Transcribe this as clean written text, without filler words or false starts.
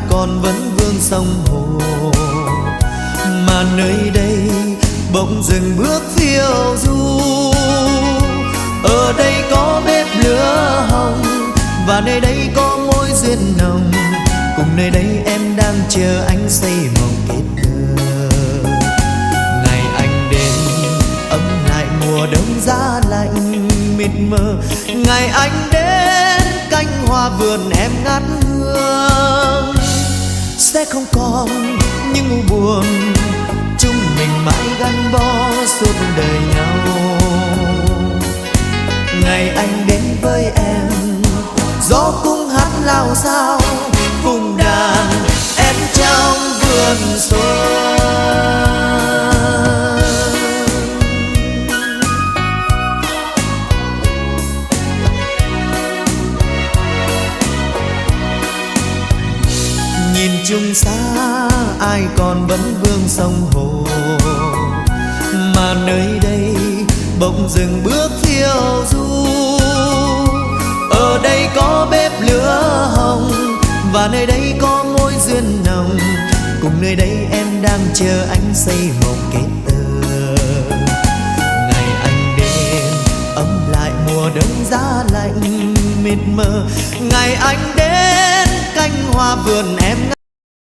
còn vẫn vương sông hồ, mà nơi đây bỗng dừng bước phiêu du. Ở đây có bếp lửa hồng, và nơi đây có mối duyên nồng, cùng nơi đây em đang chờ anh xây mộng kết tơ. Ngày anh đến ấm lại mùa đông giá lạnh mịt mờ, ngày anh đến cánh hoa vườn em ngát hương. Sẽ không còn những u buồn, chúng mình mãi gắn bó suốt đời nhau. Ngày anh đến với em, gió cũng hát lao sao cùng đàn em trong vườn xuân. Nhìn chung xa ai còn vẫn vương sông hồ, mà nơi đây bỗng dừng bước phiêu du. Ở đây có bếp lửa hồng, và nơi đây có mối duyên nồng, cùng nơi đây em đang chờ anh xây mộng kết tơ. Ngày anh đến ấm lại mùa đông giá lạnh mịt mờ, ngày anh đến cánh hoa vườn em